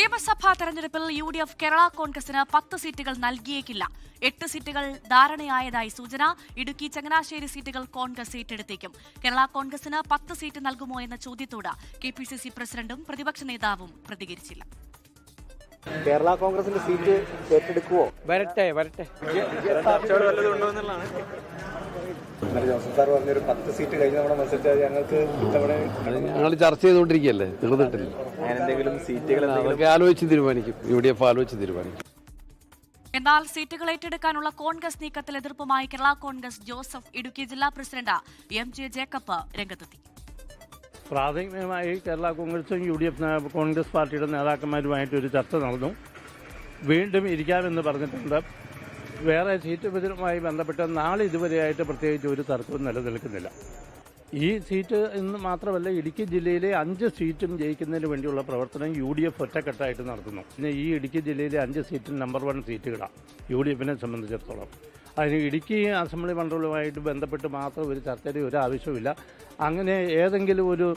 നിയമസഭാ തെരഞ്ഞെടുപ്പിൽ UDF കേരള കോൺഗ്രസിന് 10 സീറ്റുകൾ നൽകിയേക്കില്ല. 8 സീറ്റുകൾ ധാരണയായതായി സൂചന. ഇടുക്കി ചങ്ങനാശ്ശേരി സീറ്റുകൾ കോൺഗ്രസ് ഏറ്റെടുത്തേക്കും. കേരള കോൺഗ്രസിന് 10 സീറ്റ് നൽകുമോ എന്ന ചോദ്യത്തോട് KPCC പ്രസിഡന്റും പ്രതിപക്ഷ നേതാവും പ്രതികരിച്ചില്ല. കേരള കോൺഗ്രസിന്റെ സീറ്റ് ഏറ്റെടുക്കുവോ? വരട്ടെ. ജോസഫ് സാർ പറഞ്ഞൊരു 10 സീറ്റ് കഴിഞ്ഞ തവണ മത്സരിച്ചാൽ ഞങ്ങൾക്ക് ഞങ്ങൾ ചർച്ച ചെയ്തുകൊണ്ടിരിക്കുകയല്ലേ, തീർന്നിട്ടില്ല. എന്തെങ്കിലും സീറ്റുകൾ ആലോചിച്ച് തീരുമാനിക്കും. UDF ആലോചിച്ച് തീരുമാനിക്കും. എന്നാൽ സീറ്റുകൾ ഏറ്റെടുക്കാനുള്ള കോൺഗ്രസ് നീക്കത്തിൽ എതിർപ്പുമായി കേരള കോൺഗ്രസ് ജോസഫ് ഇടുക്കി ജില്ലാ പ്രസിഡന്റ് MJ ജേക്കബ് രംഗത്തെത്തി. പ്രാഥമികമായി കേരള കോൺഗ്രസും UDF കോൺഗ്രസ് പാർട്ടിയുടെ നേതാക്കന്മാരുമായിട്ടൊരു ചർച്ച നടന്നു. വീണ്ടും ഇരിക്കാമെന്ന് പറഞ്ഞിട്ടുണ്ട്. വേറെ സീറ്റ് വിഭജനവുമായി ബന്ധപ്പെട്ട് നാളെ ഇതുവരെയായിട്ട് പ്രത്യേകിച്ച് ഒരു തർക്കവും നിലനിൽക്കുന്നില്ല. ഈ സീറ്റ് എന്ന് മാത്രമല്ല, ഇടുക്കി ജില്ലയിലെ 5 സീറ്റും ജയിക്കുന്നതിന് വേണ്ടിയുള്ള പ്രവർത്തനം UDF ഒറ്റക്കെട്ടായിട്ട് നടത്തുന്നു. പിന്നെ ഈ ഇടുക്കി ജില്ലയിലെ 5 സീറ്റും നമ്പർ 1 സീറ്റുകളാണ് UDFനെ സംബന്ധിച്ചിടത്തോളം. അതിന് ഇടുക്കി അസംബ്ലി മണ്ഡലവുമായിട്ട് ബന്ധപ്പെട്ട് മാത്രം ഒരു ചർച്ചയുടെ ഒരു ആവശ്യമില്ല. അങ്ങനെ ഏതെങ്കിലും ഒരു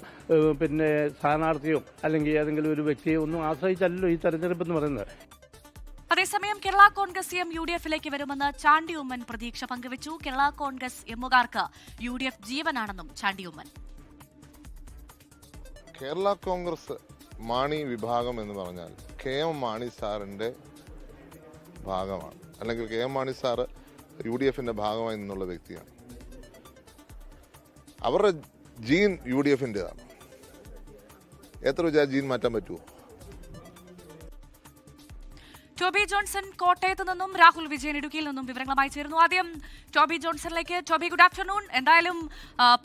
സ്ഥാനാർത്ഥിയോ അല്ലെങ്കിൽ ഏതെങ്കിലും ഒരു വ്യക്തിയോ ഒന്നും ആശ്രയിച്ചല്ലോ ഈ തെരഞ്ഞെടുപ്പ് എന്ന് പറയുന്നത്. അതേസമയം കേരള കോൺഗ്രസ് UDFിലേക്ക് വരുമെന്ന് ചാണ്ടി ഉമ്മൻ പ്രതീക്ഷ പങ്കുവച്ചു. കേരള കോൺഗ്രസ് എമ്മുകാർക്ക് UDF ജീവനാണെന്നും ചാണ്ടി ഉമ്മൻ. കേരള കോൺഗ്രസ് മാണി വിഭാഗം എന്ന് പറഞ്ഞാൽ KM മാണി സാറിന്റെ ഭാഗമാണ്, അല്ലെങ്കിൽ KM മാണി സാറ് UDFിന്റെ ഭാഗമായി നിന്നുള്ള വ്യക്തിയാണ്. അവരുടെ ജീൻ UDFിൻ്റെതാണ്. എത്ര വിചാരിച്ച ജീൻ മാറ്റാൻ പറ്റുമോ? ടോബി ജോൺസൺ കോട്ടയത്ത് നിന്നും രാഹുൽ വിജയൻ ഇടുക്കിയിൽ നിന്നും വിവരങ്ങളുമായി ചേരുന്നു. ആദ്യം ടോബി ജോൺസണിലേക്ക്. Toby, good afternoon. എന്തായാലും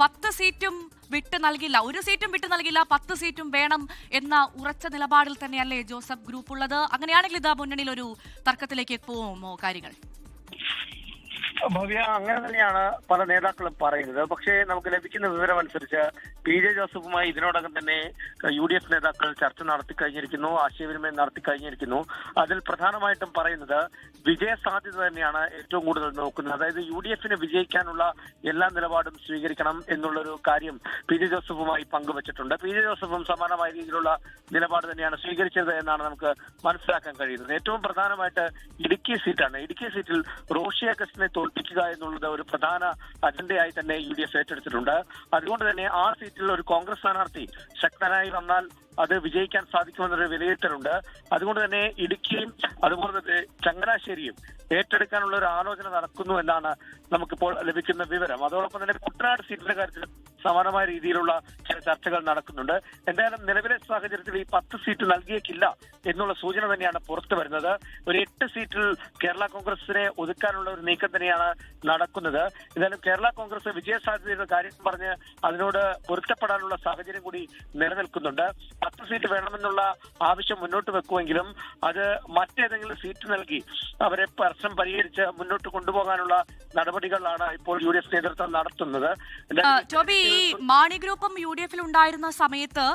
10 സീറ്റും വിട്ടു നൽകില്ല, ഒരു സീറ്റും വിട്ടു നൽകില്ല, 10 സീറ്റും വേണം എന്ന ഉറച്ച നിലപാടിൽ തന്നെയല്ലേ ജോസഫ് ഗ്രൂപ്പ് ഉള്ളത്? അങ്ങനെയാണെങ്കിൽ ഇതാ മുന്നണിയിൽ ഒരു തർക്കത്തിലേക്ക് പോകുമോ കാര്യങ്ങൾ? ഭവ്യ, അങ്ങനെ തന്നെയാണ് പല നേതാക്കളും പറയുന്നത്. പക്ഷേ നമുക്ക് ലഭിക്കുന്ന വിവരം അനുസരിച്ച് PJ ജോസഫുമായി ഇതിനോടകം തന്നെ UDF നേതാക്കൾ ചർച്ച നടത്തി കഴിഞ്ഞിരിക്കുന്നു, ആശയവിനിമയം നടത്തി കഴിഞ്ഞിരിക്കുന്നു. അതിൽ പ്രധാനമായിട്ടും പറയുന്നത് വിജയ സാധ്യത തന്നെയാണ് ഏറ്റവും കൂടുതൽ നോക്കുന്നത്. അതായത് UDFന് വിജയിക്കാനുള്ള എല്ലാ നിലപാടും സ്വീകരിക്കണം എന്നുള്ളൊരു കാര്യം PJ ജോസഫുമായി പങ്കുവച്ചിട്ടുണ്ട്. PJ ജോസഫും സമാനമായ രീതിയിലുള്ള നിലപാട് തന്നെയാണ് സ്വീകരിച്ചത് എന്നാണ് നമുക്ക് മനസ്സിലാക്കാൻ കഴിയുന്നത്. ഏറ്റവും പ്രധാനമായിട്ട് ഇടുക്കി സീറ്റാണ്. ഇടുക്കി സീറ്റിൽ റോഷി അഗസ്റ്റിനെ തോൽപ്പിക്കുക എന്നുള്ളത് ഒരു പ്രധാന അജണ്ടയായി തന്നെ UDF ഏറ്റെടുത്തിട്ടുണ്ട്. അതുകൊണ്ട് തന്നെ ആ സീറ്റിൽ ഒരു കോൺഗ്രസ് സ്ഥാനാർത്ഥി ശക്തനായി വന്നാൽ അത് വിജയിക്കാൻ സാധിക്കുമെന്നൊരു വിലയിരുത്തലുണ്ട്. അതുകൊണ്ട് തന്നെ ഇടുക്കിയും അതുപോലെ തന്നെ ചങ്ങനാശ്ശേരിയും ഏറ്റെടുക്കാനുള്ള ഒരു ആലോചന നടക്കുന്നു എന്നാണ് നമുക്കിപ്പോൾ ലഭിക്കുന്ന വിവരം. അതോടൊപ്പം തന്നെ കുട്ടനാട് സീറ്റിന്റെ കാര്യത്തിൽ സമാനമായ രീതിയിലുള്ള ചില ചർച്ചകൾ നടക്കുന്നുണ്ട്. എന്തായാലും നിലവിലെ സാഹചര്യത്തിൽ ഈ 10 സീറ്റ് നൽകിയേക്കില്ല എന്നുള്ള സൂചന തന്നെയാണ് പുറത്തു വരുന്നത്. ഒരു 8 സീറ്റിൽ കേരള കോൺഗ്രസിനെ ഒതുക്കാനുള്ള ഒരു നീക്കം തന്നെയാണ് നടക്കുന്നത്. എന്തായാലും കേരള കോൺഗ്രസ് വിജയസാധ്യതയുടെ കാര്യം പറഞ്ഞ് അതിനോട് പൊരുത്തപ്പെടാനുള്ള സാഹചര്യം കൂടി നിലനിൽക്കുന്നുണ്ട്. 10 സീറ്റ് വേണമെന്നുള്ള ആവശ്യം മുന്നോട്ട് വെക്കുമെങ്കിലും അത് മറ്റേതെങ്കിലും സീറ്റ് നൽകി അവരെ പ്രശ്നം പരിഹരിച്ച് മുന്നോട്ട് കൊണ്ടുപോകാനുള്ള നടപടികളാണ് ഇപ്പോൾ UDF നേതൃത്വം നടത്തുന്നത്. ടോബി, ഈ മാണി ഗ്രൂപ്പും UDFിൽ ഉണ്ടായിരുന്ന സമയത്ത്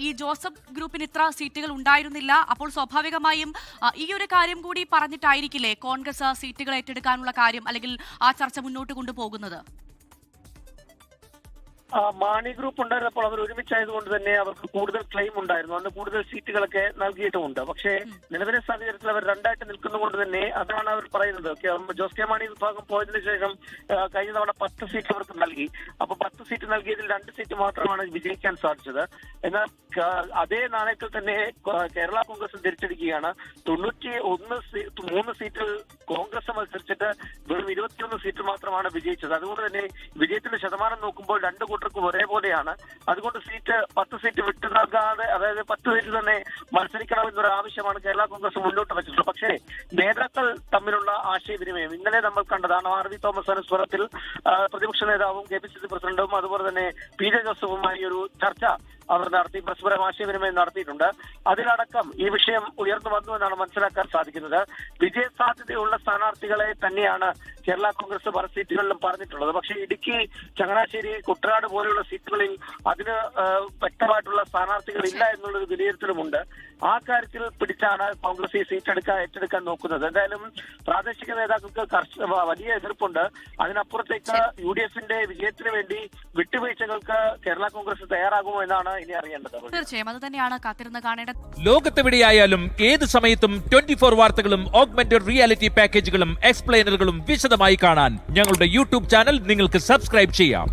ഈ ജോസഫ് ഗ്രൂപ്പിന് ഇത്ര സീറ്റുകൾ ഉണ്ടായിരുന്നില്ല. അപ്പോൾ സ്വാഭാവികമായും ഈ ഒരു കാര്യം കൂടി പറഞ്ഞിട്ടായിരിക്കില്ലേ കോൺഗ്രസ് സീറ്റുകൾ ഏറ്റെടുക്കാനുള്ള കാര്യം അല്ലെങ്കിൽ ആ ചർച്ച മുന്നോട്ട് കൊണ്ടുപോകുന്നത്? മാണി ഗ്രൂപ്പ് ഉണ്ടായിരുന്നപ്പോൾ അവർ ഒരുമിച്ചായതുകൊണ്ട് തന്നെ അവർക്ക് കൂടുതൽ ക്ലെയിം ഉണ്ടായിരുന്നു, അന്ന് കൂടുതൽ സീറ്റുകളൊക്കെ നൽകിയിട്ടുമുണ്ട്. പക്ഷേ നിലവിലെ സാഹചര്യത്തിൽ അവർ രണ്ടായിട്ട് നിൽക്കുന്നതുകൊണ്ട് തന്നെ അതാണ് അവർ പറയുന്നത്. ജോസ് കെ മാണി വിഭാഗം പോയതിനു ശേഷം കഴിഞ്ഞ തവണ 10 സീറ്റ് അവർക്ക് നൽകി. അപ്പൊ 10 സീറ്റ് നൽകിയതിൽ 2 സീറ്റ് മാത്രമാണ് വിജയിക്കാൻ സാധിച്ചത്. എന്നാൽ അതേ നാണയത്തിൽ തന്നെ കേരള കോൺഗ്രസ് തിരിച്ചടിക്കുകയാണ്. 3 സീറ്റിൽ കോൺഗ്രസ് മത്സരിച്ചിട്ട് വെറും 21 സീറ്റ് മാത്രമാണ് വിജയിച്ചത്. അതുകൊണ്ട് തന്നെ വിജയത്തിന്റെ ശതമാനം നോക്കുമ്പോൾ 2 കൂട്ടർക്കും ഒരേപോലെയാണ്. അതുകൊണ്ട് 10 സീറ്റ് വിട്ടു നൽകാതെ, അതായത് 10 സീറ്റ് തന്നെ മത്സരിക്കണം എന്നൊരു ആവശ്യമാണ് കേരള കോൺഗ്രസ് മുന്നോട്ട് വെച്ചിട്ടുള്ളത്. പക്ഷേ നേതാക്കൾ തമ്മിലുള്ള ആശയവിനിമയം ഇന്നലെ നമ്മൾ കണ്ടതാണ്. RV തോമസ് അനുസ്വരത്തിൽ പ്രതിപക്ഷ നേതാവും KPCC പ്രസിഡന്റും അതുപോലെ തന്നെ PJ ജോസഫുമായി ഒരു ചർച്ച അവർ നടത്തി, പരസ്പരം ആശയവിനിമയം നടത്തിയിട്ടുണ്ട്. അതിലടക്കം ഈ വിഷയം ഉയർന്നു വന്നു എന്നാണ് മനസ്സിലാക്കാൻ സാധിക്കുന്നത്. വിജയ സാധ്യതയുള്ള സ്ഥാനാർത്ഥികളെ തന്നെയാണ് കേരള കോൺഗ്രസ് പല സീറ്റുകളിലും പറഞ്ഞിട്ടുള്ളത്. പക്ഷേ ഇടുക്കി, ചങ്ങനാശ്ശേരി, കുട്ടനാട് പോലെയുള്ള സീറ്റുകളിൽ അതിന് വ്യക്തമായിട്ടുള്ള സ്ഥാനാർത്ഥികൾ ഇല്ല എന്നുള്ളൊരു വിലയിരുത്തലുമുണ്ട്. ആ കാര്യത്തിൽ പിടിച്ചാണ് കോൺഗ്രസ് ഈ സീറ്റ് ഏറ്റെടുക്കാൻ നോക്കുന്നത്. എന്തായാലും പ്രാദേശിക നേതാക്കൾക്ക് വലിയ എതിർപ്പുണ്ട്. അതിനപ്പുറത്തേക്ക് UDFിന്റെ വിജയത്തിന് വേണ്ടി വിട്ടുവീഴ്ചകൾക്ക് കേരള കോൺഗ്രസ് തയ്യാറാകുമോ എന്നാണ് ഇനി അറിയേണ്ടത്. തീർച്ചയായും അത് തന്നെയാണ് കാത്തിരുന്ന് കാണേണ്ടത്. ലോകത്തെവിടെയായാലും ഏത് സമയത്തും 24 വാർത്തകളും ഓഗ്മെന്റഡ് റിയാലിറ്റി പാക്കേജുകളും എക്സ്പ്ലെയിനറുകളും വിശദമായി കാണാൻ ഞങ്ങളുടെ യൂട്യൂബ് ചാനൽ നിങ്ങൾക്ക് സബ്സ്ക്രൈബ് ചെയ്യാം.